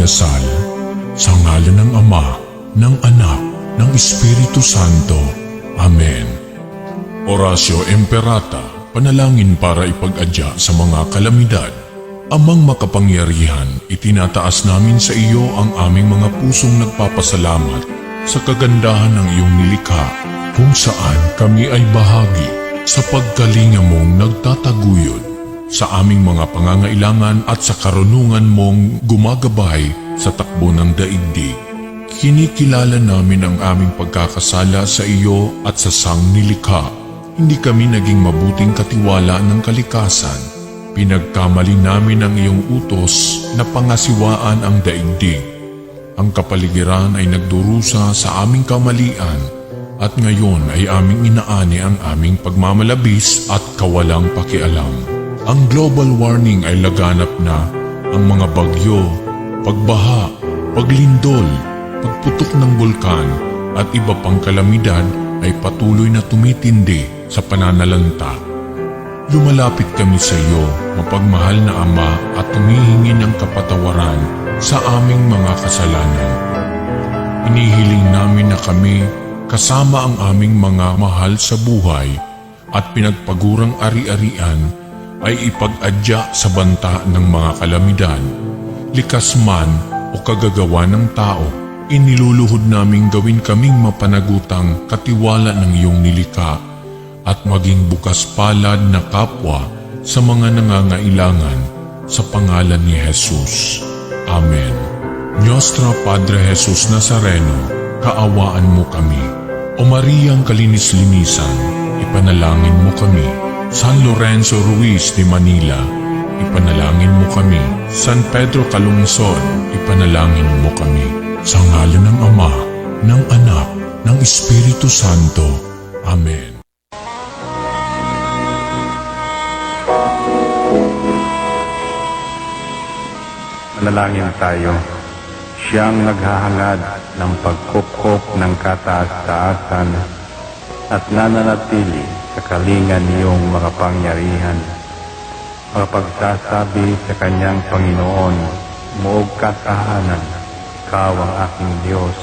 pagdarasal. Sa ngalan ng Ama, ng Anak, ng Espiritu Santo. Amen. Oratio Imperata, panalangin para ipag-adya sa mga kalamidad. Amang makapangyarihan, itinataas namin sa iyo ang aming mga pusong nagpapasalamat sa kagandahan ng iyong nilikha, kung saan kami ay bahagi sa pagkalinga mong nagtataguyod sa aming mga pangangailangan at sa karunungan mong gumagabay sa takbo ng daigdig. Kinikilala namin ang aming pagkakasala sa iyo at sa sangnilikha. Hindi kami naging mabuting katiwala ng kalikasan. Pinagkamali namin ang iyong utos na pangasiwaan ang daigdig. Ang kapaligiran ay nagdurusa sa aming kamalian at ngayon ay aming inaani ang aming pagmamalabis at kawalang pakialam. Ang global warming ay laganap na. Ang mga bagyo, pagbaha, paglindol, pagputok ng bulkan at iba pang kalamidad ay patuloy na tumitindi sa pananalanta. Lumalapit kami sa iyo, mapagmahal na Ama, at humihingi ng kapatawaran sa aming mga kasalanan. Inihiling namin na kami, kasama ang aming mga mahal sa buhay at pinagpagurang ari-arian, ay ipag-adya sa banta ng mga kalamidad. Likas man o kagagawa ng tao, iniluluhod naming gawin kaming mapanagutang katiwala ng iyong nilikha at maging bukas palad na kapwa sa mga nangangailangan sa pangalan ni Jesus. Amen. Nostra Padre Jesus Nazareno, kaawaan mo kami. O Mariang kalinis-linisan, ipanalangin mo kami. San Lorenzo Ruiz de Manila, ipanalangin mo kami. San Pedro Calungsod, ipanalangin mo kami. Sa ngalan ng Ama, ng Anak, ng Espiritu Santo. Amen. Manalangin tayo. Siyang naghahangad ng pagkupkop ng kataas-taasan at nananatili sa kalingan niyong mga pangyarihan. Mapagsasabi sa kanyang Panginoon, muog kasahanan, ikaw ang aking Diyos,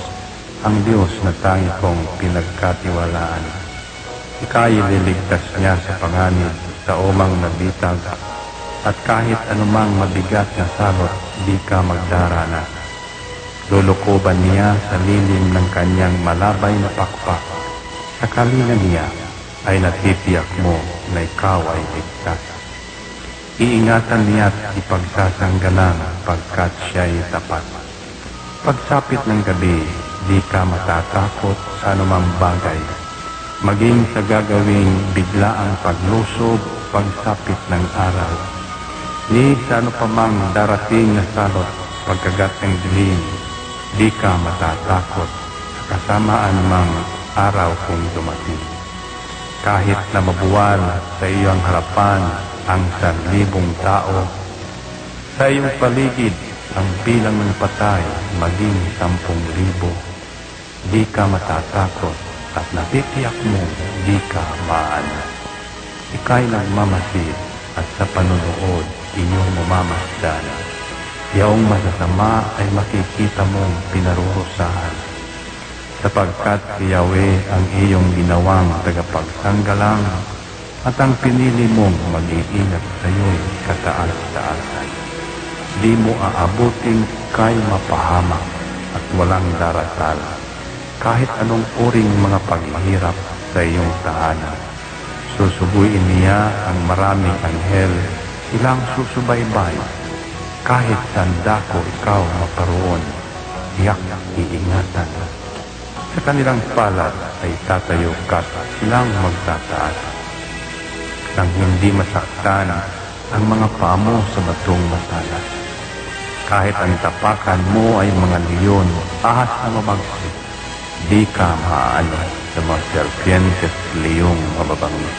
ang Diyos na tangi kong pinagkatiwalaan. Ika'y liligtas niya sa panganib sa umang nabitag, at kahit anumang mabigat na salot, di ka magdaranas. Lulukoban niya sa lilim ng kanyang malabay na pakpak. Sa kalingan niya ay natitiyak mo na ikaw ay ligtas. Iingatan niya at ipagsasanggalang pagkat siya'y tapat. Pagsapit ng gabi, di ka matatakot sa anumang bagay. Maging sa gagawing biglaang paglusob, pagsapit ng araw. Ni sa ano pa mang darating na salot, pagkagat ng dilim, di ka matatakot sa kasamaan mang araw kung dumating. Kahit na mabuwal sa iyong harapan ang 1,000 tao, sa iyong paligid ang bilang ng patay maging 10,000, di ka matatakot at natitiyak mo di ka maaano. Ika'y nagmamasid at sa panunood inyong mamamasdan. Yaong masasama ay makikita mong pinarurusahan, sapagkat si Yahweh ang iyong ginawang tagapagsanggalang at ang pinili mong mag-iingat sa iyo'y kataas-taasan. Di mo aabutin kay mapahamak at walang darasal, kahit anong uring mga paghihirap sa iyong tahanan. Susubuin niya ang maraming anghel, silang susubaybay. Kahit sandako ikaw maparoon, tiyak iingatan. Sa kanilang palad ay tatayo ka't silang magtataas. Nang hindi masaktan ang mga paa mo sa batong matalas. Kahit ang tapakan mo ay mga leon, ahas na mabagsik, di ka maaano sa mga serpientes leyong mababangis.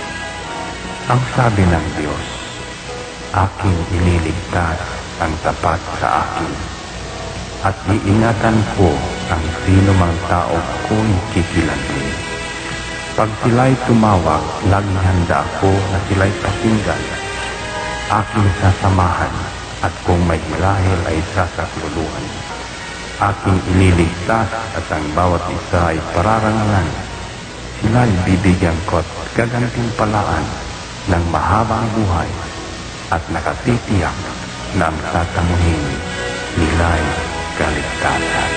Ang sabi ng Diyos, aking ililigtas ang tapat sa akin, at iingatan ko ang sino mang tao ko'y kikilantin. Pag sila'y tumawag, laging handa ako na sila'y pakinggan. Aking sasamahan, at kung may hilahil ay sasakluluhan. aking ililigtas at ang bawat isa ay pararangalan. Sila'y bibigyan ko't gagantimpalaan ng mahabang buhay at nakatitiyak na ang tatamuhin nila'y kaligtasan.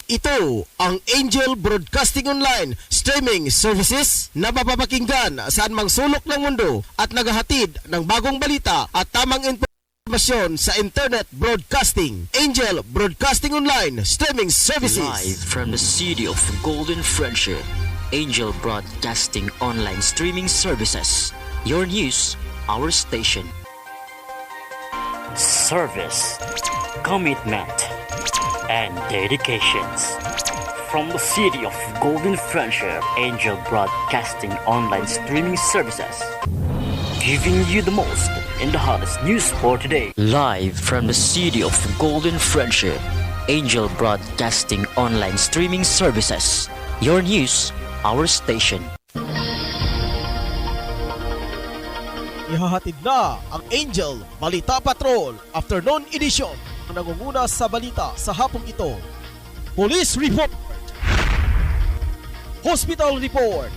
Ito ang Angel Broadcasting Online streaming services na mapapakinggan saan mang sulok ng mundo at naghahatid ng bagong balita at tamang informasyon sa internet broadcasting. Angel Broadcasting Online streaming services. Live from the city of Golden Friendship, Angel Broadcasting Online Streaming Services. Your news, our station. Service, commitment, and dedications. From the city of Golden Friendship, Angel Broadcasting Online Streaming Services. Giving you the most in the hottest news for today. Live from the city of Golden Friendship, Angel Broadcasting Online Streaming Services. Your news, our station. Ihahatid na ang Angel Balita Patrol Afternoon Edition. Nangunguna sa balita sa hapong ito: Police Report, Hospital Report,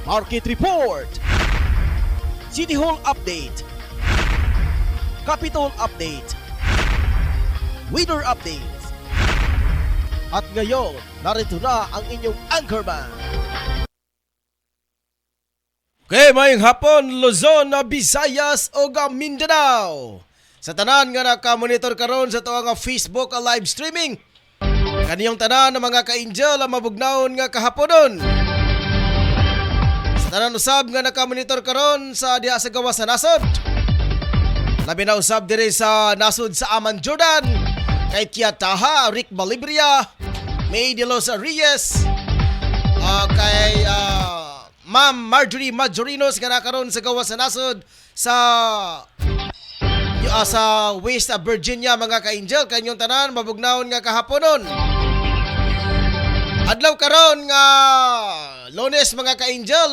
Market Report, City Hall Update, Capitol Update, Weather Update. At ngayon, narito na ang inyong anchorman. Okay, mayong hapon, Luzon, Visayas o Mindanao. Sa tanan nga naka-monitor karon sa tuwa nga Facebook live streaming. Kaniyong tanan ng mga ka-angel ang mabugnaon nga kahaponon. Sa tanan usab nga naka-monitor karon sa diha sa gawas sa nasod. Labi na usab dire sa nasod sa Aman Jordan, kay Kiataha, Rick Balibria, May de los Reyes, kay Ma'am Marjorie Majorinos nga nakaroon sa gawas sa nasod sa West Virginia, mga ka-angel. Kanyong tanan mabugnaon nga kahaponon. Adlaw karon nga Lunes, mga ka-angel,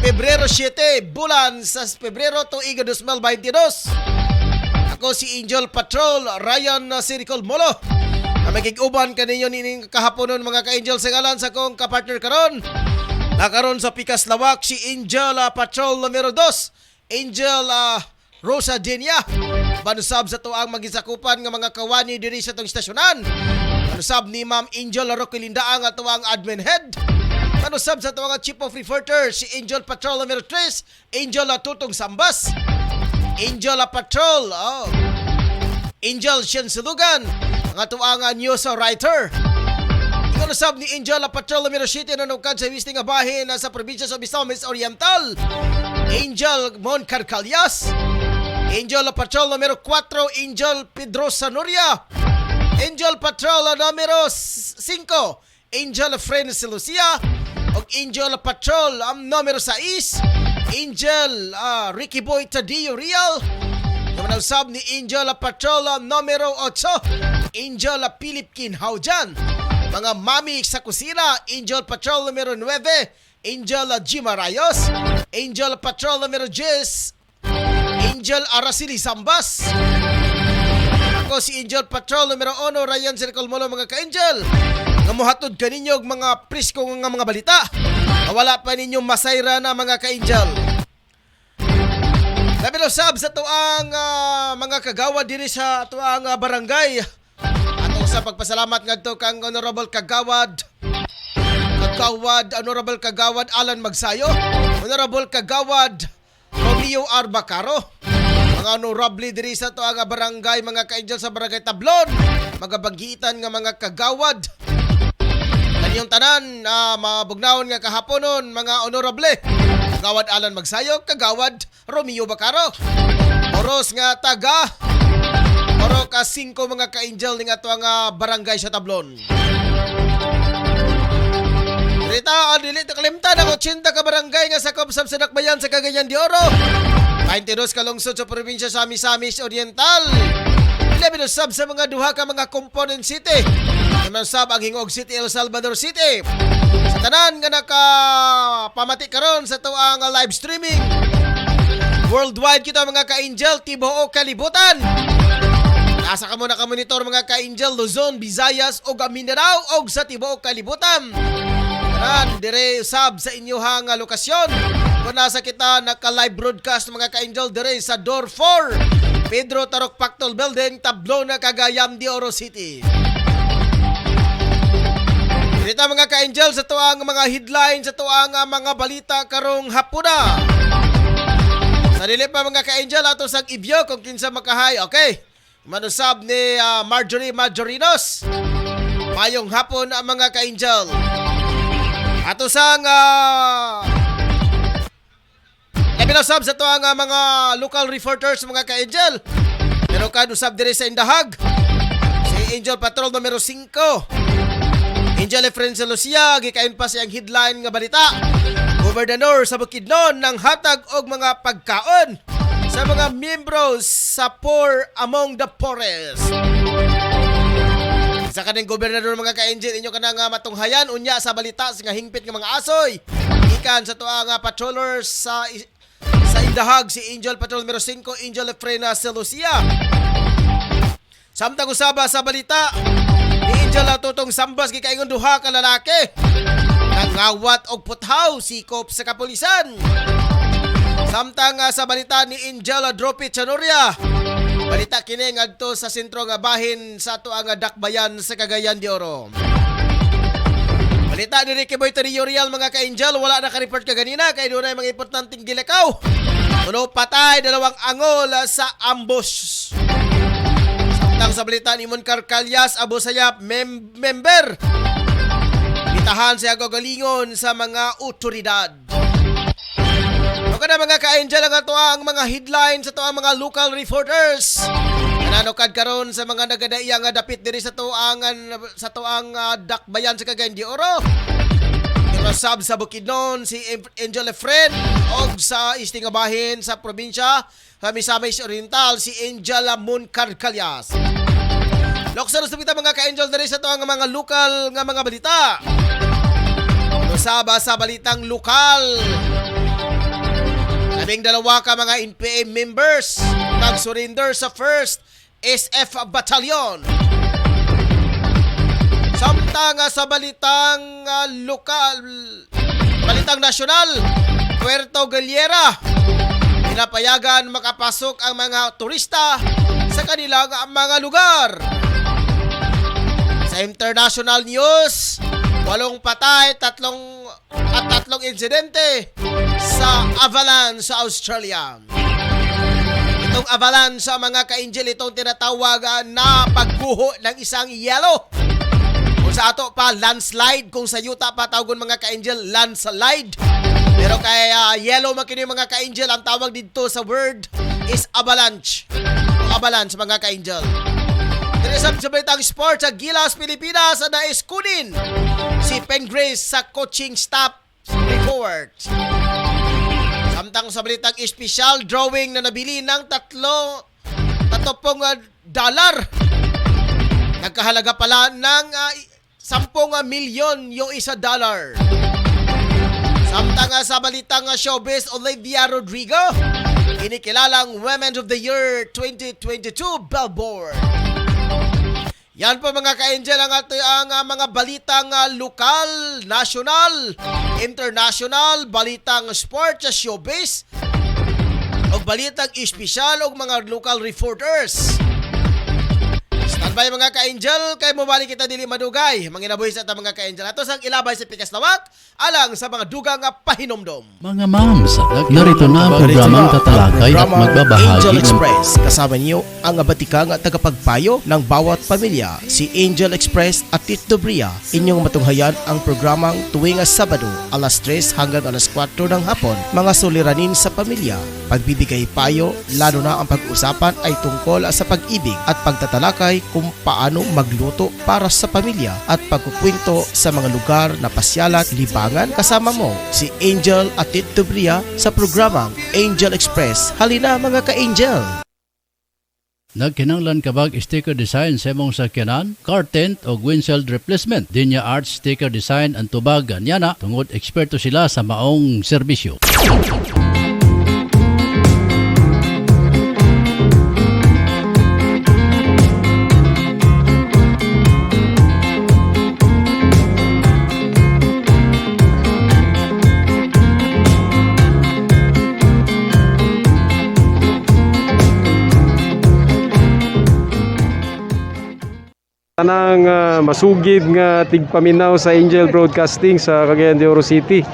Pebrero 7, bulan sa Pebrero tuig 2022. Ako si Angel Patrol Ryan Siricol Molo. Magig-uban kaninyo nining kahaponon, mga ka-angel, sa ngalan sa kong kapartner karon. Nakaroon sa Pikas Lawak si Angel Patrol numero 2, Angel Rosa Denia. Manusab sa tuang magisakupan nga mga kawani diri sa tong istasyonan. Manusab ni Ma'am Angel Roquilindaang at tuang admin head. Manusab sa tuang chief of reporter si Angel Patrol numero 3, Angel Tutong Sambas. Angel Patrol, Angel Shenselugan, ang tuang news writer. Manusab ni Angel Patrol numero 7 na nukad sa wisting nga bahin sa probinsya sa Misamis Oriental, Angel Mon Carcalias. Angel Patrol numero 4, Angel Pedro Sanoria. Angel Patrol numero 5, Angel Friends Lucia. O Angel Patrol numero 6, Angel Ricky Boy Tadio Real. Namanawsab ni Angel Patrol numero 8, Angel Philip Kinhaujan. Mga mami sa kusina, Angel Patrol numero 9, Angel Jima Rayos. Angel Patrol numero 10, Angel Araceli Sambas. Ako si Angel Patrol numero 1, Ryan Siricol Molo, mga ka-angel. Ngamuhatod kaninyo mga presko nga mga balita. Wala pa ninyo masayra na, mga ka-angel. Labi na sab sa tuang mga kagawad diri sa tuang barangay. Atong sa pagpasalamat ngadto kang Honorable Honorable Kagawad Alan Magsayo, Honorable Kagawad Romeo R. Bacaro, mga honorable diri sa to nga barangay, mga ka-angel, sa barangay Tablon, magabagitan nga mga kagawad. Kaniyong tanan mabugnaon nga kahaponon, mga honorable Kagawad Alan Magsayo, Kagawad Romeo Bacaro. Oros nga taga Oro ka 5, mga ka-angel, ning ato nga barangay sa Tablon. Dirita, dili kalimtan ang 80 ka barangay nga sakop sa Dakbayan sa Cagayan de Oro. 22 ka lungsod sa probinsya sa Misamis Oriental. Labi sab sa mga duha ka mga component city. Naman sab ang Hingog City, El Salvador City. Sa tanan nga nakapamati karon sa tuang live streaming. Worldwide kita mga ka-angel, tibuok kalibutan. Asa ka muna ka-monitor mga ka-angel, Luzon, Visayas, o Mindanao, o sa tibuok kalibutan. Tanan, dire sab sa inyohang lokasyon. Kung nasa kita naka-live broadcast mga ka-angel, dire sa Door 4, Pedro Tarok Pactol Building, Tablona, Cagayan de Oro City. Dito mga ka-angel sa tuang mga headline, sa tuang mga balita karong hapuna. Sa dili pa mga ka-angel, ato sang ibyo kung kinsa makahay. Okay, manusab ni Marjorie Majorinos. Mayong hapon ang mga ka-angel. Ato sang Pinasab sa to ang mga local reporters mga ka-angel. Pero kadusab dire sa Indahag. Si Angel Patrol numero 5. Angel Efren sa Lucia, gikain pa siyang headline nga balita. Gobernador sa Bukidnon ng hatag og mga pagkaon sa mga miyembro sa Poor Among the Poorest. Sa kaning gobernador mga ka-angel, inyo ka nga matunghayan unya sa balita nga hingpit nga mga asoy. Ikan sa tuwa nga patrollers sa Indahag, si Angel Patrol numero 5, Angel Efrena sa Lucia. Samtang usaba sa balita, ni Angel tutong sambas gikaingon duha ka lalaki. Nangawat og puthaw sikop sa kapulisan. Samtang sa balita ni Angel Dropi Chanoria, balita kini ngadto sa sentro nga bahin sa ato nga Dakbayan sa Cagayan de Oro. Balita ni Ricky Boy Toriorial mga ka-angel, wala na ka-report ka ganina kay doon ay mga importanteng gilakaw. Tulo patay, 2 angol sa ambush. Samtang sa balita ni Moncar Calyas, Abu Sayyaf member. Bitahan siya gagalingon sa mga otoridad. Okay na mga ka-angel ang ato ang mga headlines sa ato ang mga local reporters. Nanukad karon sa mga nagadaiya nga dapit diri sa tuang Dakbayan sa Cagayan de Oro. Sab sa Bukidnon si Angel Efren og sa istingabahin sa probinsya sa Misamis Oriental si Angel Moncar Calyas. Loksan sa mga ka-angel diri sa tuang mga lokal nga mga balita. Saba sa balitang lokal. 12 ka mga NPA members nag-surrender sa 1st SF Battalion. Samtang sa balitang lokal, balitang nasyonal, Puerto Galera, pinapayagan makapasok ang mga turista sa kanilang mga lugar. Sa international news, 8 patay, 3 insidente sa avalanche sa Australia. Itong avalanche sa mga ka-angel, itong tinatawag na pagbuho ng isang yelo. Kung sa ato pa, landslide. Kung sa yuta pa, tawagon mga ka-angel, landslide. Pero kaya yellow makini mga ka-angel, ang tawag dito sa word is avalanche. Avalanche mga ka-angel. Diresab sa balitang sports sa Gilas, Pilipinas, na iskunin si Pengrace sa coaching staff report. Samtang sa balitang special drawing na nabili ng $30 nagkahalaga pala ng 10 milyon yung $1. Samtang sa balitang showbiz, Olivia Rodrigo, kinikilalang Women of the Year 2022 Billboard. Yan po mga ka-angel ang mga balitang lokal, national, international, balitang sports, showbiz, o balitang espesyal o mga local reporters. Standby mga ka-angel, kay mabalik kita dili madugay. Manginabuhi sa mga ka-angel. Ato sang ilabay sa pikas lawak, alang sa mga dugang pahinomdom. Mga mams, narito na ang programang tatalakay at magbabahagi Angel ng Express. Kasama niyo ang batikang tagapagpayo ng bawat pamilya, si Angel Express at Tito Bria. Inyong matunghayan ang programang tuwing Sabado, alas 3 hanggang alas 4 ng hapon. Mga suliranin sa pamilya, pagbibigay payo, lalo na ang pag-usapan ay tungkol sa pag-ibig at pagtatalakay kung kung paano magluto para sa pamilya at pagkukwento sa mga lugar na pasyalan libangan. Kasama mo si Angel at Tito Bria sa programang Angel Express. Halina mga ka-Angel! Nagkinanglan kabag sticker design sa imong sakyanan, car tent o windshield replacement. Dinya Arts Sticker Design ang tubag anyana tungod eksperto sila sa maong serbisyo. Tanang masugid nga tigpaminaw sa Angel Broadcasting sa Cagayan de Oro City.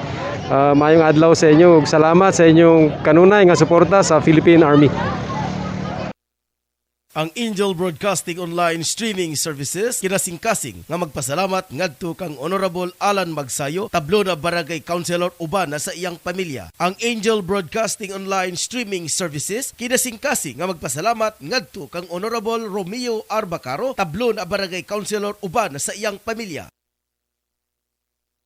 Mayong adlaw sa inyo ug salamat sa inyong kanunay nga suporta sa Philippine Army. Ang Angel Broadcasting Online Streaming Services kinasingkasing nga magpasalamat ngadto kang Honorable Alan Magsayo, tablo na barangay councilor uban na sa iyang pamilya. Ang Angel Broadcasting Online Streaming Services kinasingkasing nga magpasalamat ngadto kang Honorable Romeo Arbacaro, tablo na barangay councilor uban na sa iyang pamilya.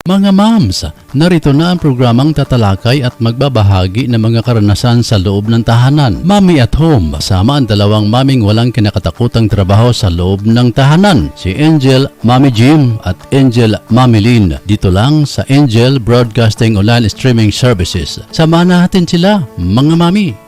Mga mams, narito na ang programang tatalakay at magbabahagi ng mga karanasan sa loob ng tahanan. Mami at Home, kasama ang dalawang maming walang kinakatakutang trabaho sa loob ng tahanan. Si Angel, Mami Jim at Angel, Mami Lynn. Dito lang sa Angel Broadcasting Online Streaming Services. Samahan natin sila, mga mami.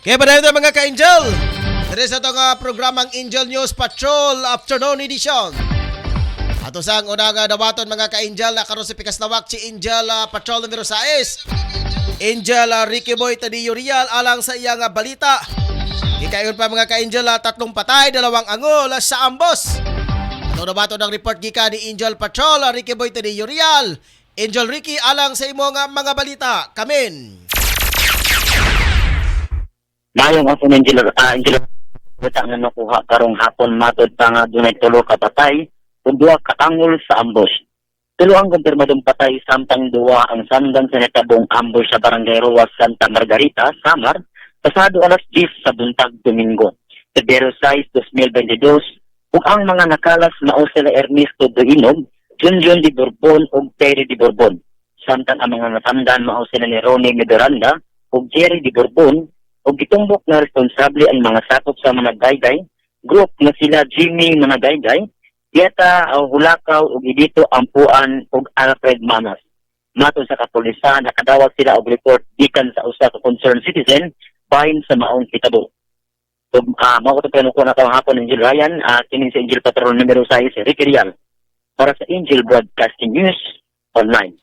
Kaya ba na mga ka-Angel? Dari sa itong programang Angel News Patrol Afternoon Edition. Ato sang unang dawaton mga ka-Angel na karon sa pikas lawak si Angel Patrol numero 6. Angel Ricky Boy Tadillo Real alang sa iyang balita. Ikayon pa mga ka-Angel 3 patay, 2 angol sa ambos. Ato dawaton ang report gika ni Angel Patrol Ricky Boy Tadillo Real. Angel Ricky alang sa imong mga balita. Kamen. Mayong ako ng Angel butang nga nakuha karong hapon matod pa nga dunay 3 ka patay ug 2 ka angol sa ambos. Tulo ang kumpirmadong patay samtang duwa ang sandan sa natabong ambush sa Barangay Roas, Santa Margarita, Samar, pasado alas 10 sa buntag Domingo, Febrero 6, 2022, ug ang mga nakalas mao sila Ernesto Duinog, Junjun Di Borbon ug Terry Di Borbon. Samtang ang mga nasandan mao sila ni Ronnie Medoranda ug Jerry Di Borbon, ug gitumbok na responsable ang mga sakop sa Managayday, group na sila Jimmy Managayday, Dieta Hulakaw ug Idito Ampuan ug Alfred Manas. Matod sa kapulisan, nakadawat sila og report gikan sa usa ka concerned citizen bahin sa maong hitabo. So, mao ko ko na hapon Angel Ryan, kini si Angel Patrol numero 6 Ricky Rial para sa Angel Broadcasting News Online.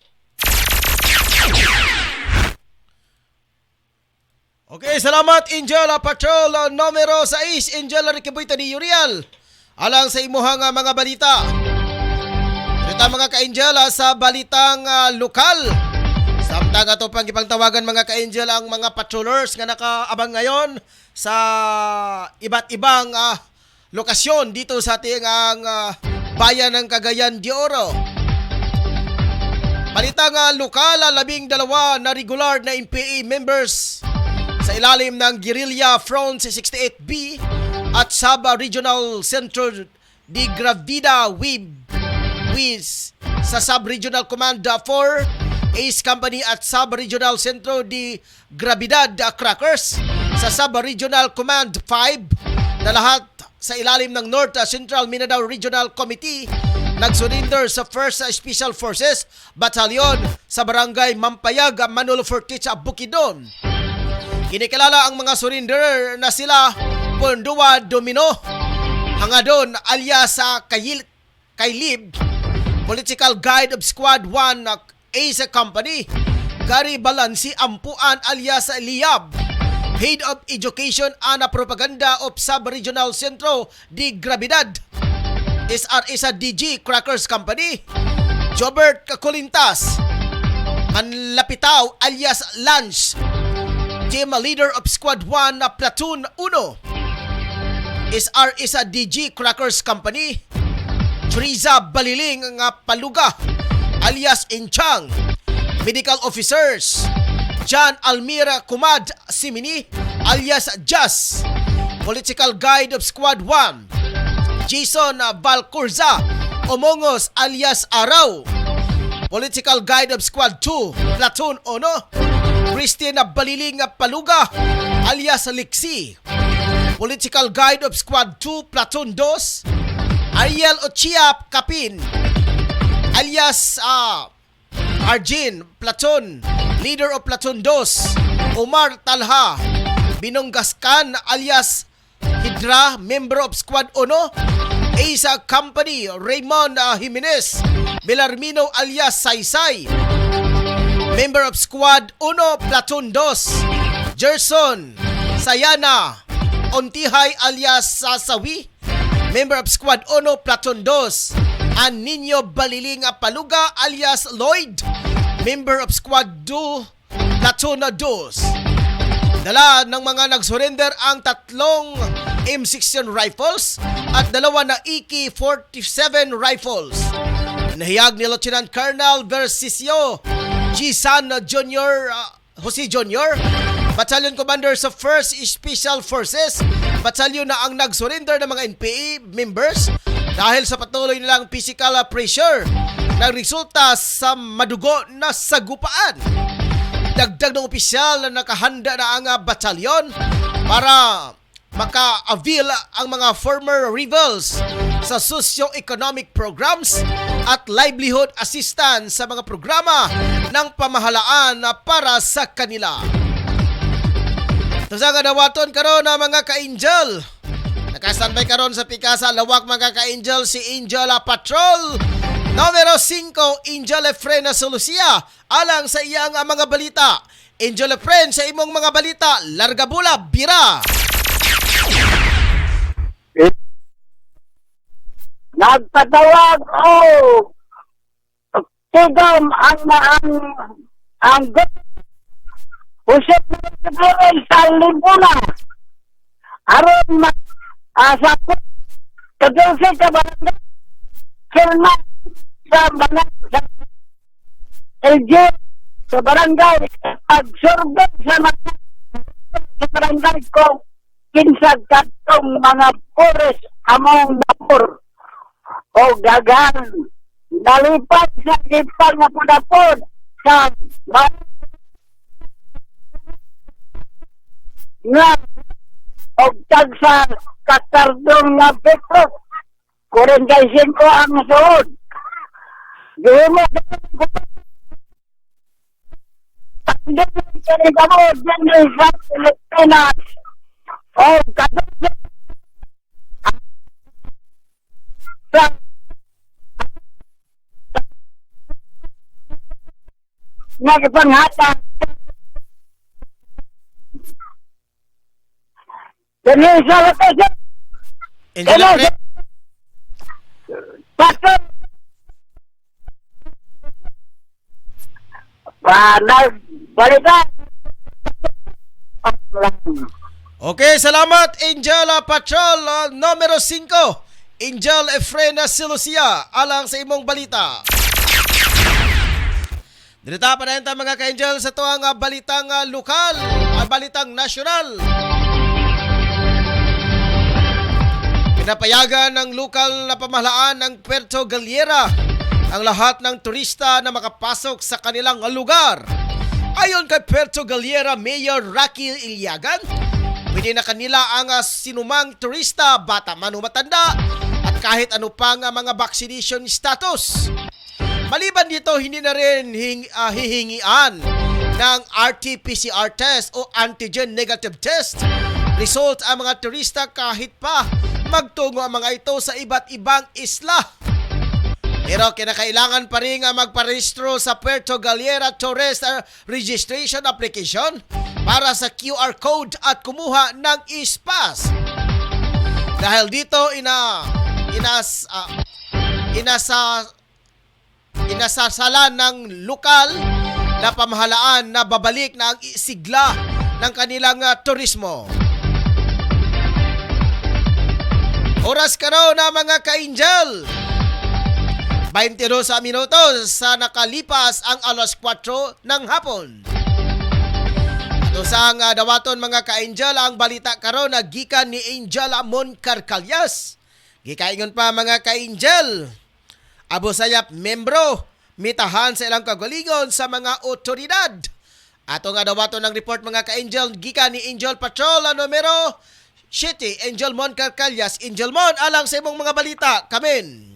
Okay, salamat Angel Patrol numero 6 Angel Riquibuita ni Uriel. Alang sa imuhang mga balita. Ito mga ka-Angel sa balitang lokal. Samtang ato pang ipangtawagan mga ka-Angel ang mga patrollers nga nakaabang ngayon sa iba't ibang lokasyon dito sa ating bayan ng Cagayan de Oro. Balitang lokal, 12 na regular na NPA members sa ilalim ng Guerrilla Front 68B at Sabah Regional Centro de Gravida WIS sa Sub-Regional Command 4 Ace Company at Sub-Regional Centro de Gravidad Crackers sa Sub-Regional Command 5 na lahat sa ilalim ng North Central Mindanao Regional Committee nagsurrender sa 1st Special Forces Battalion sa Barangay Mampayag, Manolo Fortich, Bukidnon. Kinikilala ang mga surrender na sila Pondua Domino, Hangadon alias Kailib, Political Guide of Squad 1 Ace Company, Gary Balansi Ampuan alias Liab, Head of Education and Propaganda of Sub-Regional Centro de Gravidad, SRSA DG Crackers Company, Jobert Kakulintas, Manlapitaw alias Lance, Team Leader of Squad 1 Platoon 1, SRSA DG Crackers Company, Teresa Baliling nga Paluga alias Inchang, Medical Officers, John Almira Kumad Simini alias Jas, Political Guide of Squad 1, Jason Valcurza Omongos alias Araw, Political Guide of Squad 2 Platoon 1, Christina Baliling Paluga alias Lixi, Political Guide of Squad 2 Platoon 2, Ariel Ochiap Kapin alias Arjin Platoon, Leader of Platoon 2, Omar Talha Binonggaskan alias Hidra, Member of Squad 1, Asa Company, Raymond Jimenez Belarmino alias Saysay, Member of Squad 1 Platoon 2, Gerson Sayana Ontihay alias Sasawi, Member of Squad 1 Platoon 2, and Nino Baliling Paluga alias Lloyd, Member of Squad 2 Platoon 2. Dala ng mga nag-surrender ang 3 M16 rifles at 2 na AK-47 rifles. Nahiyag ni Lieutenant Colonel Versicio G. San Jr. Jose Jr., Battalion Commander sa 1st Special Forces Battalion na ang nag-surrender ng mga NPA members dahil sa patuloy nilang physical pressure na resulta sa madugo na sagupaan. Dagdag ng opisyal na nakahanda na ang batalyon para maka-avail ang mga former rebels sa socio-economic programs at livelihood assistance sa mga programa ng pamahalaan para sa kanila. Sa nga dawaton karon na mga ka-Angel, nakastanbay karon sa Pikasa Lawak mga ka-Angel si Angel Patrol numero 5 Angel Efren Solucia alang sa iyang mga balita. Angel Efren sa imong mga balita, larga bula bira. Nagpatawag tigam ang Jose Manuel Salibuna aron sa kadulce ka barangay Sirman sa mga sa LG sa barangay pag-survey sa mga sa barangay ko kinsag katong mga forest among dapur o dagan nalipad sa gipang na pudapod sa nga o tag sa katardong nga petro 45 ang suod gihimo hindi kini kamo dyan sa Pilipinas o katong sa nagpanghatag dali sa location Angel Efren, patron balikan okay, salamat Angel Patrol numero 5. Angel Efrena Silucia alang sa imong balita. Dinita pa na yun mga ka-Angel sa tuwang balitang lokal, balitang nasyonal. Pinapayagan ng lokal na pamahalaan ng Puerto Galera ang lahat ng turista na makapasok sa kanilang lugar. Ayon kay Puerto Galera Mayor Rocky Iliagan, pwede na kanila ang sinumang turista, bata man o matanda, at kahit ano pang mga vaccination status. Maliban dito, hindi na rin hihingian ng RT-PCR test o antigen negative test result ang mga turista kahit pa magtungo ang mga ito sa iba't ibang isla. Pero kinakailangan pa rin magparehistro sa Puerto Galera Tourist Registration Application para sa QR code at kumuha ng ispas. Dahil dito inasasalan ng lokal na pamahalaan na babalik na ang sigla ng kanilang turismo. Oras ka raw na mga ka-Angel. 22 minutos sa nakalipas ang alas 4 ng hapon. Ato sa dawaton mga ka-Angel ang balita karon na gikan ni Angel Amon Carcalyas. Gikaingon pa mga ka-Angel. Abu Sayyaf membro mitahan sa ilang kagalingon sa mga otoridad. Ato nga dawaton ng report mga ka-Angel gikan ni Angel Patrol numero 7, Angel Mon Carcalyas. Angel Mon, alang sa imong mga balita, kamen.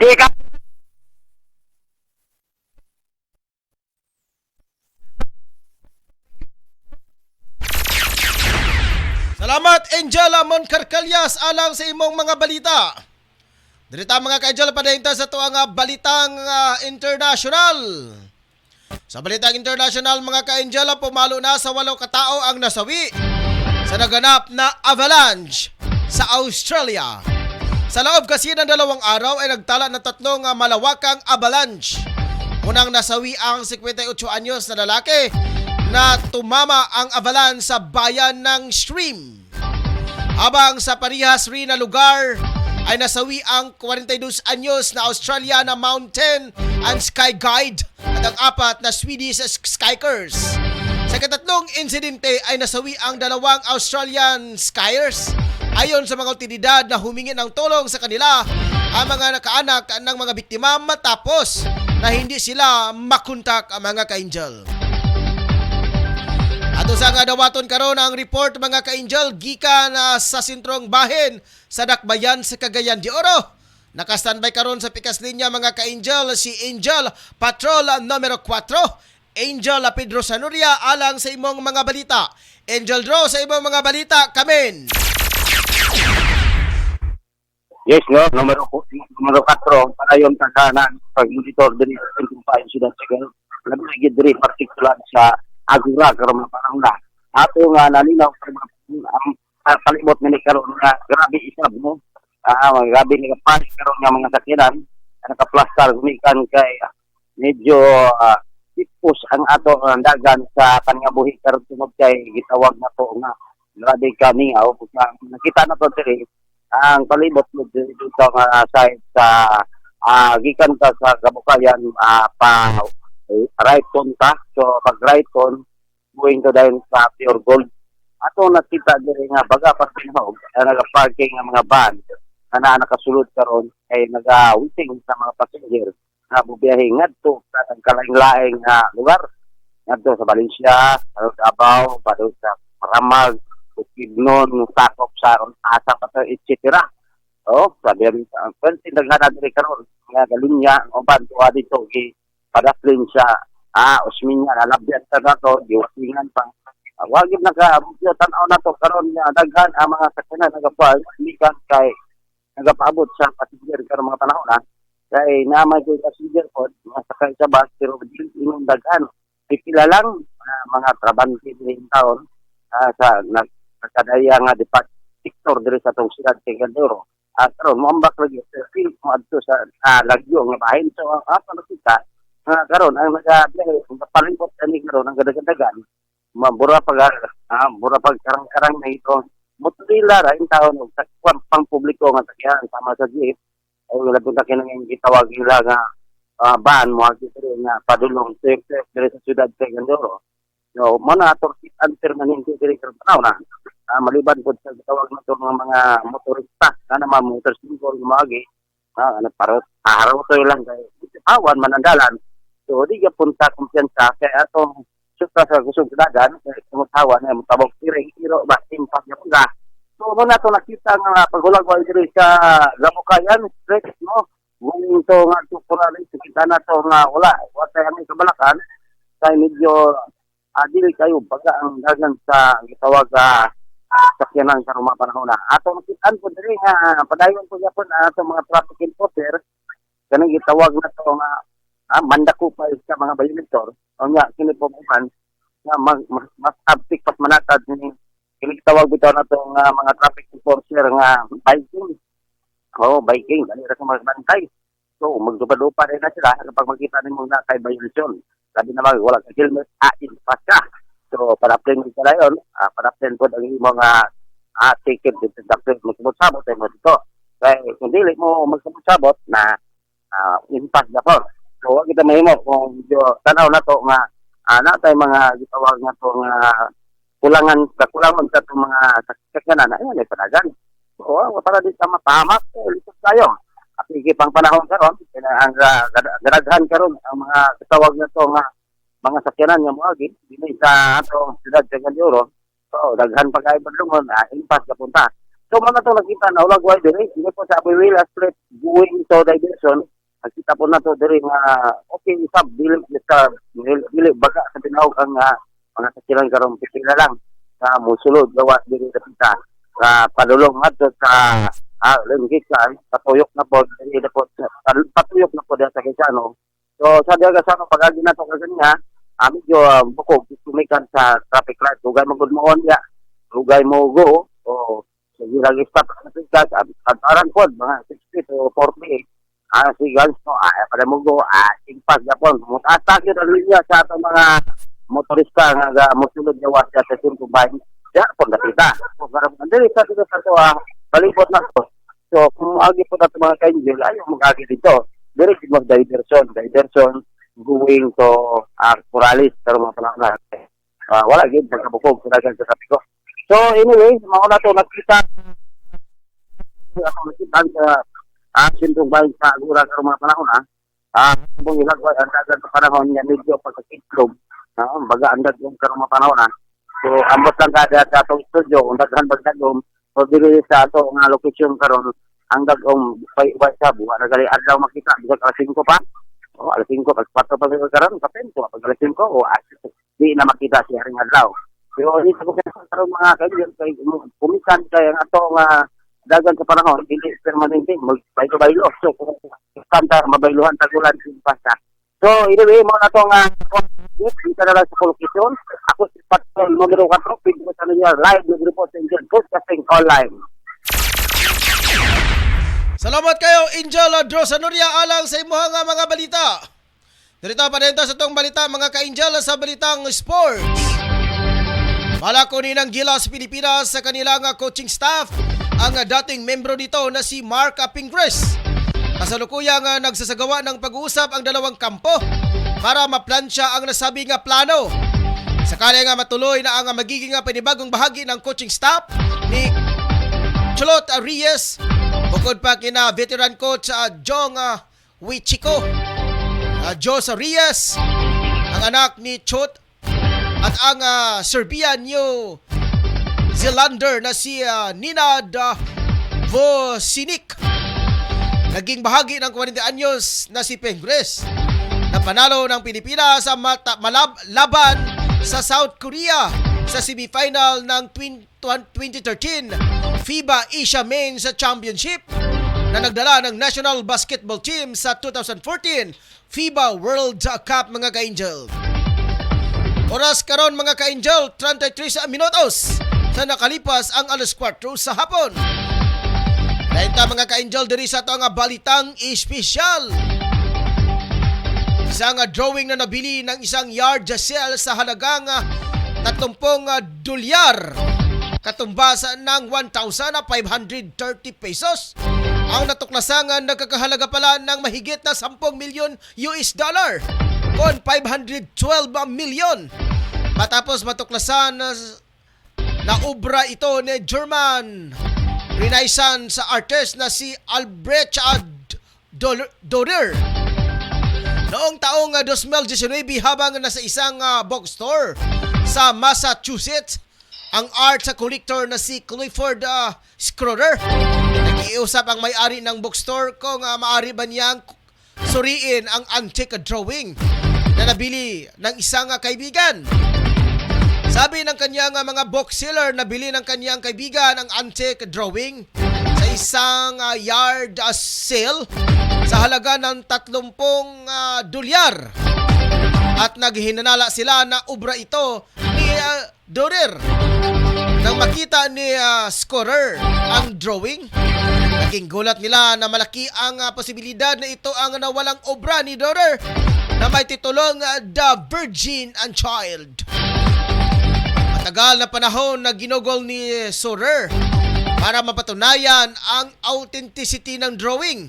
Ika. Salamat Angela Moncarcalias alang sa imong mga balita. Dirita mga ka-Angel padainta sa tuang balitang international. Sa balitang international mga ka-Angel, pumalo na sa 8 katao ang nasawi sa naganap na avalanche sa Australia. Sa loob kasi ng 2 araw ay nagtala ng 3 malawakang avalanche. Unang nasawi ang 58 anyos na lalaki na tumama ang avalanche sa bayan ng Stream. Habang sa parihas rin na lugar ay nasawi ang 42 anyos na Australian na mountain and sky guide at ang 4 na Swedish skikers. Sa katatlong insidente ay nasawi ang 2 Australian skiers. Ayon sa mga otoridad na humingi ng tulong sa kanila ang mga nakaanak ng mga biktima matapos na hindi sila makontak ang mga ka-Angel. Ato sa nga dawaton karon ang report mga ka-Angel gikan sa sentrong bahin sa Dakbayan sa Cagayan de Oro. Naka-standby karon sa pikas linya mga ka-Angel si Angel Patrol numero 4, Angel Pedro Sanuria alang sa imong mga balita. Angel Draw sa imong mga balita, kamen. Yes, no, numero 4 para yung takanan pag-monitor din sa Central Bayan Sudad Sigal. Lagi diri partikular sa Agura karon parang na. Ato nga nalinaw ang palibot ni karon nga grabe isab mo. Grabe ni panik karon nga mga sakyanan nakaplastar gumikan kay medyo tipos ang ato ang dagan sa kanyabuhi karon tungod kay gitawag na to nga grabe kami nakita na to diri ang palibot mo dito nga side sa gikan ta sa Gabukayan pa right on ta. So pag right on going to down sa Pure Gold ato nakita diri nga baga pa sinog nagaparking nga mga van na nakasulod karon ay naga-waiting sa mga passenger na bubiyahe ngadto sa kalain-laing lugar ngadto sa Valencia, sa Davao, padung sa Maramag, Bukidnon, Sakop, Saron, Asa pa etc. Sabi rin ang pwede diri karon nga galinya uban tuwa dito gi padaplin sa Osminya nalabyan ta nato giwasingan pa wagib tan-aw na to karon nga daghan ang mga sakyanan nagapal mikan kay nagapaabot sa passenger karon mga panahon kay namay kay passenger pod mga sakay sa bus pero inong daghan pipila lang mga trabante din taon sa nagkadaya nga department sector diri sa tong siyudad kay Gandoro karon moambak lagi sa field mo adto sa lagyo nga bahin so ato nakita karon ang nagabiyahe palibot ani karon ang gadagan mabura pag karang-karang na ito mutila ra in taon og pang publiko nga sakyan sama sa jeep ay wala pud kinang gitawag nila nga ban mo agi nga padulong safe diri sa siyudad sa Gandoro no mana torkit ang permanente diri karon tanaw na maliban pud sa gitawag nato mga motorista kana mga motorsiklo gumagi para to lang kay awan manandalan so di ka punta kumpiyansa kay atong sutra sa kusog dagan kay sumutawa na mutabok iro ba impak na pula so mo na to nakita nga paghulag-wal diri sa Gabukayan straight no going to nga to rin kita na to nga wala kami kabalakan kay medyo dili kayo baga ang dagan sa gitawag sakyanan sa mga panahon na ato nakitaan po diri nga padayon po gyapon ato mga traffic enforcer kanang gitawag na to nga mandako pa sa mga violator o nga kini po man nga mas abtik pas manatad ni kini gitawag bitaw na to nga mga traffic enforcer nga biking dali ra sa mga bantay so magdupa-dupa rin na sila kapag makita nimo na kay violation sabi na wala ka helmet pas ka so para-plan ka na yun para-plan po ang mga ticket dito dapat magkabot-sabot mo dito kaya kung dili mo magkabot-sabot na impact na po so wag kita mahimo kung tanaw na to nga natay mga gitawag nga to nga kakulangan sa itong mga sakyanan ayan ay panagan so para di sa mapahamak litos tayo at ikipang panahon karon ang gadaghan karon ang mga gitawag na to nga mga sakyanan nga moagi dinhi sa atong siyudad sa Gandoro so daghan pa kay padlungon impas ka punta so mga to nakita na ulag way diri hindi po sa Abuela Street going to diversion nakita po na to diri nga okay isab dili baga sa tinawag ang mga kasilang karon pipila lang sa musulod gawas diri sa pita sa padulong adto sa lingkik sa patuyok na po diri na po patuyok na po sa Quezano. So sa diya sa pagagi na to kanya medyo bukog tumikan sa traffic light ugay mo gud mo ya ugay mo go o sige lagi stop sa tigas at pod mga 60 to 40 sigal so pada mo go impas japon mutatak yun ang linya sa atong mga motorista nga mosulod gawas sa Simpo Bayan ya pon nakita so karon dili sa tigas to balibot na to so kung agi po nato mga kainjil ayo mag-agi dito diri mag diversion going to Corrales pero mga panahon wala gid pagkabukog sa dagan sa trapiko. So anyway mao na to nakita sa Simpo Bayan sa Agura sa mga panahon kung ilagway ang dagan sa panahon niya medyo pagkakitlog baga andag yung karong mga panahon so ambot lang kada sa atong studio kung daghan bagdagom o dili sa ato nga location karon ang dagom pay sa buwa na gali adlaw makita bisag alas 5 pa o alas 5 pag 4 pa karon kapento pag alas 5 o di na makita siya ring adlaw pero ini sa karon mga kaibigan kay pumisan kay ang ato nga dagan sa panahon dili permanente magbaylo so kung kanta mabayluhan tagulan sin pasta so anyway mo na to nga dito na lang sa location ako si Patrol numero 4 pwede sa niya live report sa Angel Broadcasting Online. Salamat kayo, Angel Drosanuria, alang sa imuhang mga balita. Dito pa rin sa itong balita, mga ka-Angel, sa balitang sports. Malako ninang Gilas Pilipinas sa kanilang coaching staff ang dating membro dito na si Mark Pingres. Kasalukuyang nagsasagawa ng pag-uusap ang dalawang kampo para maplansya ang nasabing plano. Sakali nga matuloy na ang magiging panibagong bahagi ng coaching staff ni Cholot Reyes, bukod pa kina veteran coach Jong Wichiko, Jos Reyes, ang anak ni Chot, at ang Serbian New Zealander na si Ninad Vosinik. Naging bahagi ng 40 anyos na si Pengres na panalo ng Pilipinas sa laban sa South Korea sa semifinal ng 2013 FIBA Asia Men's Championship na nagdala ng National Basketball Team sa 2014 FIBA World Cup, mga ka-Angel. Oras karon, mga ka-Angel, 33 minutos sa nakalipas ang alas 4 sa hapon. Dahinta, mga ka-Angel, diri sa ito ang balitang espesyal. Isang drawing na nabili ng isang yard sale sa halagang 30 dolyar, katumbasa ng 1,530 pesos. Ang natuklasang nagkakahalaga pala ng mahigit na 10 milyon US dollar, kon 512 milyon. Matapos matuklasan na obra ito ni German Renaissance artist na si Albrecht Dürer noong taong 2019 habang nasa isang bookstore sa Massachusetts. Ang art collector na si Clifford Schroeder nag-iusap ang may-ari ng bookstore kung maaari ba niyang suriin ang antique drawing na nabili ng isang kaibigan. Sabi ng kanyang mga bookseller, nabili ng kanyang kaibigan ang antique drawing sa isang yard sale sa halaga ng 30 dolyar. At naghinanala sila na obra ito ni Dürer. Nang makita ni Schroeder ang drawing, naging gulat nila na malaki ang posibilidad na ito ang nawalang obra ni Dürer na may titulong The Virgin and Child. Matagal na panahon na ginugol ni Schroeder para mapatunayan ang authenticity ng drawing.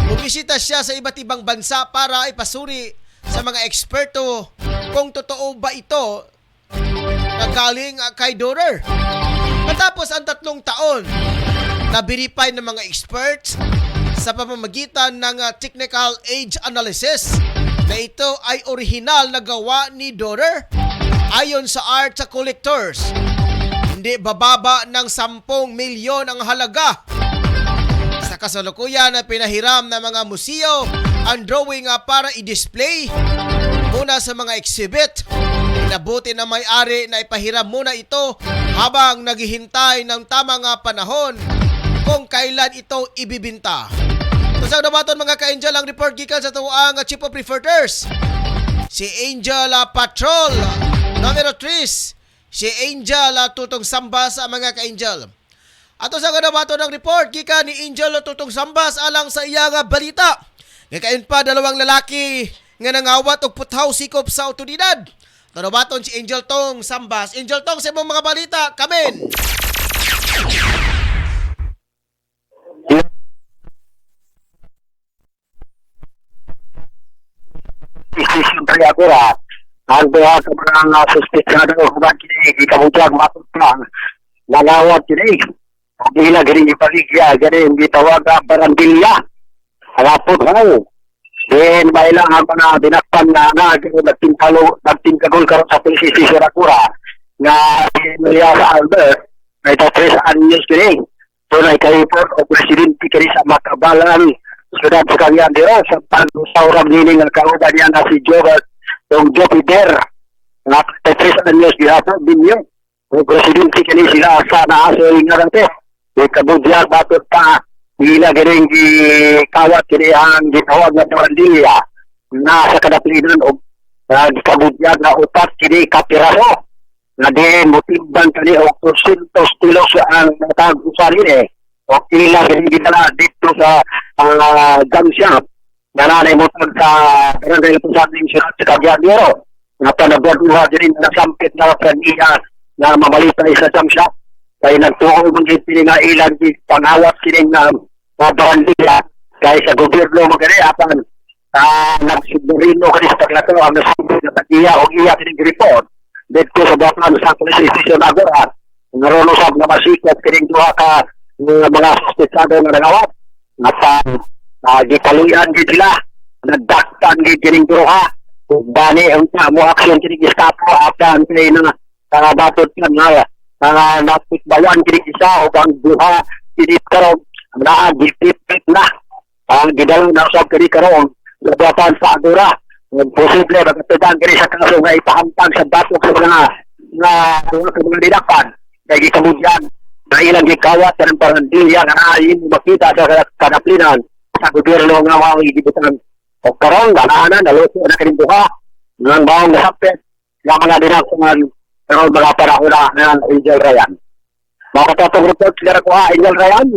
Bumisita siya sa iba't ibang bansa para ipasuri sa mga eksperto kung totoo ba ito na galing kay Dürer. Matapos ang 3 taon, na-verify ng mga experts sa pamamagitan ng technical age analysis na ito ay orihinal na gawa ni Dürer. Ayon sa art collectors, hindi bababa ng 10 milyon ang halaga. Sa Sa kasalukuyan na pinahiram ng mga museo ang drawing para i-display muna sa mga exhibit. Inabuti na may-ari na ipahiram muna ito habang naghihintay ng tamang panahon kung kailan ito ibibinta. So sa nabaton mga ka-Angel, ang report gikan sa tuwang Chief of Reporters, si Angel Patrol numero 3, si Angel Tutong Sambas mga ka-Angel. Ato sa nabaton ng report gikan ni Angel Tutong Sambas alang sa iyang balita. Ngakayon pa dalawang lalaki nga nangawat og puthaw sikop sa otoridad. Nabaton si Angel Tong Sambas. Angel Tong, sa imong mga balita, kamen! Siyempre ako ang buha sa mga suspetsado huwag kini, di ka mutlag matutang, nangawat kini, hindi na gani ipaligya, gani hindi tawag barandilya, alapot mo. Then, bailang ang mga dinakpan na nagtingkagol karon sa police station Akura na Maria sa Albert, na ito 3 anyos kini. So, na ika-report o presidente kini sa Makabalan, Sudad sa Cagayan sa pag-usawrang niling ang kauban niya na si Jobert yung Jupiter na 3 anyos gihapon din yun. O presidente kini sila sa naaso yung narante. Ikabudyan batot pa nila ganing gikawat kini ang gitawag na barandilya na sa kadaplinan o gikabudyan na upat kini kapiraso na din mutibang kani o 200 kilos ang natag-usan ini o ila ganing gitala dito sa gun shop na nanay mo sa barangay Pusan ng Sirat sa Cagayan na panabuha din na sampit na praniya na mamalita sa jam shop kaya nagtuong mga nga ilan pangawat sining na barandilya kaya sa gobyerno magani apan nagsigurino kani sa paglato ang nasubig na tagiya o iya sining report dito sa batan sa police station Agora naroon usab na masikot kining duha ka mga suspetsado nga nangawat nasa gikaluyan gid sila nagdaktan gid kining duha ug bani ang mo aksyon kining Gestapo apan kay na batot nga napitbayan kini isa o ang duha kini karon na gipit na ang gidalo na sa kini karon labatan sa Agora posible magtudang kini sa kaso nga ipahampang sa batok sa mga didakpan kay gikamudyan na ilang gikawat ng barandilya nga ayin makita sa kadaplinan sa gobyerno nga mga igibutan o karon ganaanan naluto na kini duha ng bawang nasapit ng mga dinakpan pero mga panahon na Angel Ryan. Makatapong report sila ko Angel Ryan.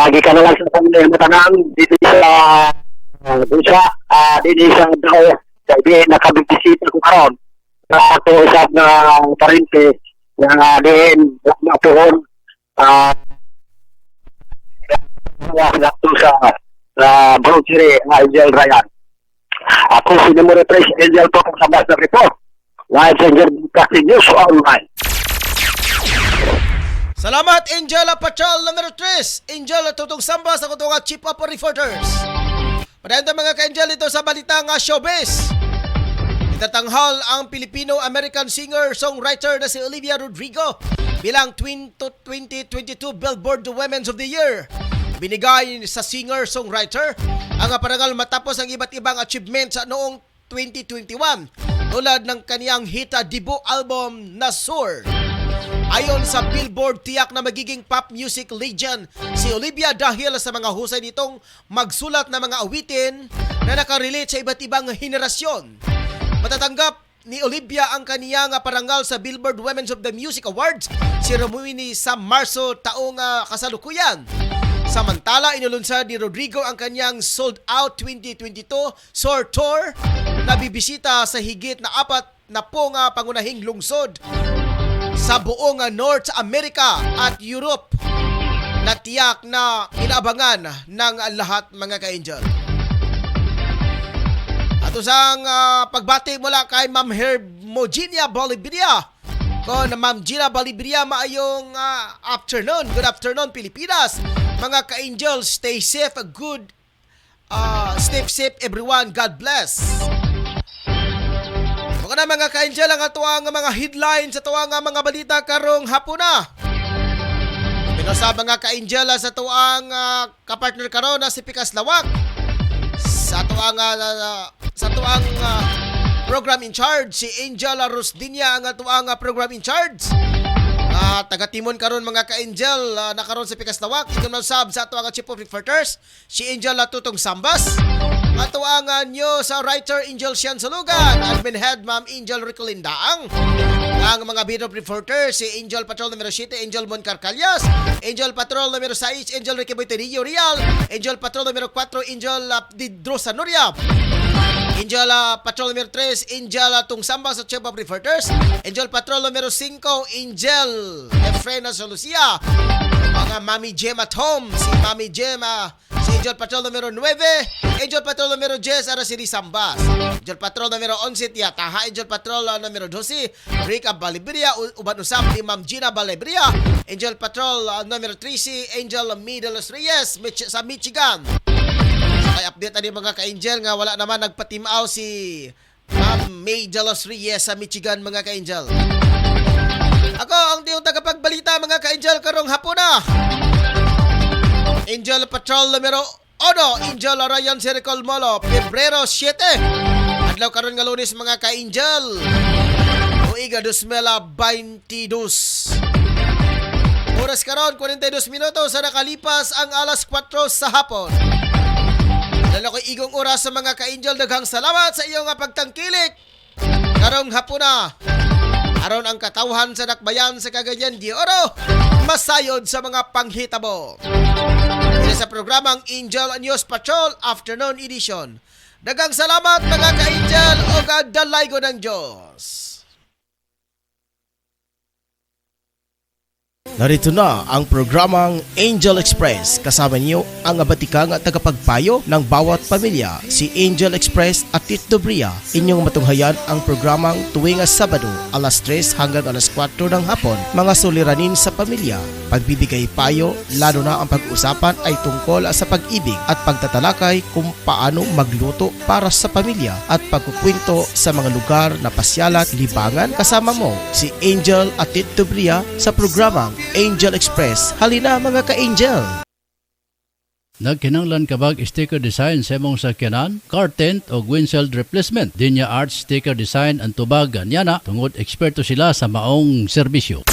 Gikan na lang sa panglayan na tanang dito sa Busa, dito sa Dao, sa ibi nakabibisita ko karon. Sa ito isap na parente na din mapuhon nakto sa grocery Angel Ryan. Ako si Numero 3 Angel po sa basta report. Live sa Angel Broadcasting News Online. Salamat Angel Patrol numero 3, Angel Tutong Sambas sa kutunga Chief of Reporters. Padayong mga ka-Angel ito sa balitang showbiz. Itatanghal ang Filipino-American singer-songwriter na si Olivia Rodrigo bilang 2022 Billboard Women's of the Year. Binigay sa singer-songwriter ang parangal matapos ang iba't ibang achievements noong 2021 tulad ng kaniyang hit debut album na Soar. Ayon sa Billboard, tiyak na magiging pop music legend si Olivia dahil sa mga husay nitong magsulat ng mga awitin na nakarelate sa iba't ibang henerasyon. Matatanggap ni Olivia ang kaniyang parangal sa Billboard Women's of the Music Awards ceremony sa Marso taong kasalukuyan. Samantala, inulunsad ni Rodrigo ang kanyang Sold Out 2022 Soar Tour na bibisita sa higit na 40 pangunahing lungsod sa buong North America at Europe na tiyak na inaabangan ng lahat mga ka-Angel. At usang pagbati mula kay Ma'am Hermoginia Bolivia. Ko na Ma'am Gina Bolivia, maayong afternoon. Good afternoon Pilipinas. Mga ka-Angel, stay safe, stay safe everyone. God bless. Mga na mga ka-Angel, ang atuang mga headlines sa tuwang mga balita karong hapon na. Sa mga ka-angel sa tuang kapartner karon na si Pikas Lawak. Sa tuang program in charge si Angel Rosdinia ang tuang program in charge. Taga Timon karon mga ka-angel na karon sa Pikas Lawak. Ikon sab sa tuang chief of reporters si Angel Tutong Sambas. Atuangan nyo sa writer Angel Sian Sulugan, admin head Ma'am Angel Ricolindaang. Ang mga bid of reporters si Angel Patrol numero 7, Angel Mon Carcalias, Angel Patrol numero 6, Angel Ricky Boiterillo Real, Angel Patrol numero 4, Angel Didro Sanoria, Angel Patrol numero 3, Angel Tungsamba sa Chief of Reporters, Angel Patrol numero 5, Angel Efrena Solucia, mga Mami Jem at home, si Mami Jem, si Angel Patrol numero 9, Angel Patrol numero 10, Araceli Sambas, Angel Patrol numero 11, Tiataha, Angel Patrol numero 12, Rica Balibria, uban usap ni Ma'am Gina Balibria, Angel Patrol numero 13, Angel Middles Reyes sa Michigan. Ay update ani mga ka-angel nga wala naman nagpatimaw si Ma'am May de los Reyes sa Michigan mga ka-angel. Ako ang tiyong tagapagbalita mga ka-angel karong hapon na. Angel Patrol numero 1, Angel Ryan Circle Molo, Pebrero 7. Adlaw karon nga Lunes mga ka-angel. Tuiga 2022. Oras karon 42 minutos sa nakalipas ang alas 4 sa hapon. Dala ko igong oras sa mga ka-angel, daghang salamat sa iyong pagtangkilik. Karong hapon na. Aron ang katawhan sa nakbayan sa Cagayan de Oro, masayod sa mga panghitabo. Dito sa programang Angel News Patrol Afternoon Edition. Daghang salamat mga ka-angel o dalay ko ng Diyos. Narito na ang programang Angel Express. Kasama niyo ang abatikang at tagapagpayo ng bawat pamilya, si Angel Express at Tito Bria. Inyong matunghayan ang programang tuwing Sabado, alas 3 hanggang alas 4 ng hapon. Mga suliranin sa pamilya, pagbibigay payo, lalo na ang pag-usapan ay tungkol sa pag-ibig at pagtatalakay kung paano magluto para sa pamilya at pagkukwento sa mga lugar na pasyalan, libangan. Kasama mo si Angel at Tito Bria sa programang Angel Express. Halina mga ka-angel! Nagkinanglan kabag sticker design sa imong sakyanan, car tent o windshield replacement. Dinya Arts Sticker Design ang tubag anyana tungod eksperto sila sa maong serbisyo.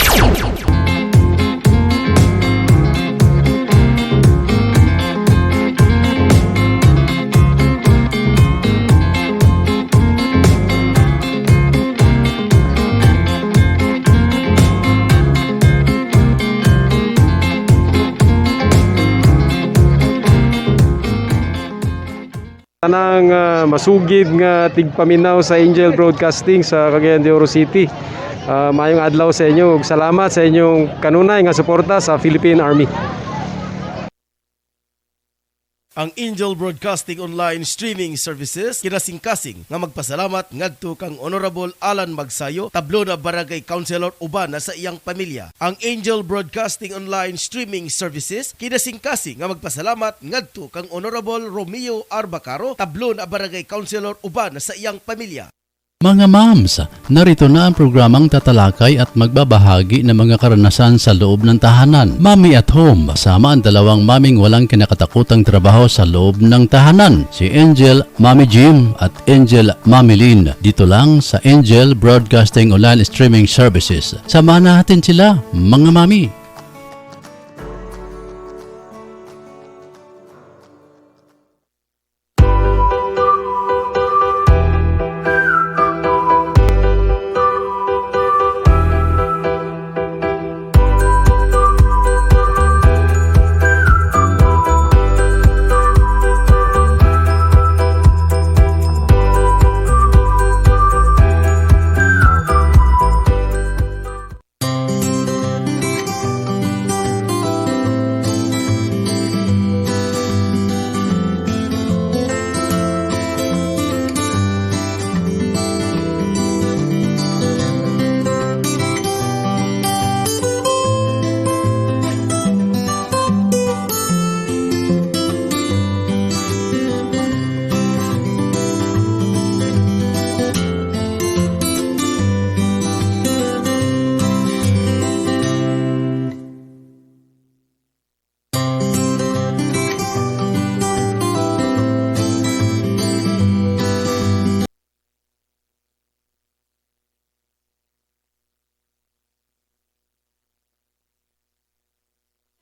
Tanang masugid nga tigpaminaw sa Angel Broadcasting sa Cagayan de Oro City. Mayong adlaw sa inyo ug salamat sa inyong kanunay nga suporta sa Philippine Army. Ang Angel Broadcasting Online Streaming Services kinasingkasing nga magpasalamat ngadto kang Honorable Alan Magsayo, tablo na Barangay Councilor uban na sa iyang pamilya. Ang Angel Broadcasting Online Streaming Services kinasingkasing nga magpasalamat ngadto kang Honorable Romeo Arbacaro, tablo na Barangay Councilor uban na sa iyang pamilya. Mga mams, narito na ang programang tatalakay at magbabahagi ng mga karanasan sa loob ng tahanan. Mami at Home, kasama ang dalawang maming walang kinakatakutang trabaho sa loob ng tahanan. Si Angel, Mami Jim at Angel, Mami Lynn. Dito lang sa Angel Broadcasting Online Streaming Services. Samahan natin sila, mga mami.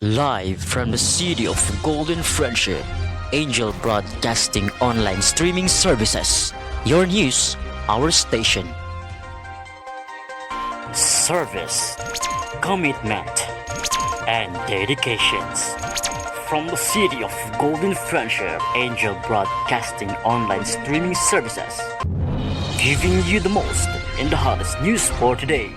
Live from the city of Golden Friendship, Angel Broadcasting Online Streaming Services. Your news, our station. Service, commitment, and dedications. From the city of Golden Friendship, Angel Broadcasting Online Streaming Services. Giving you the most in the hottest news for today.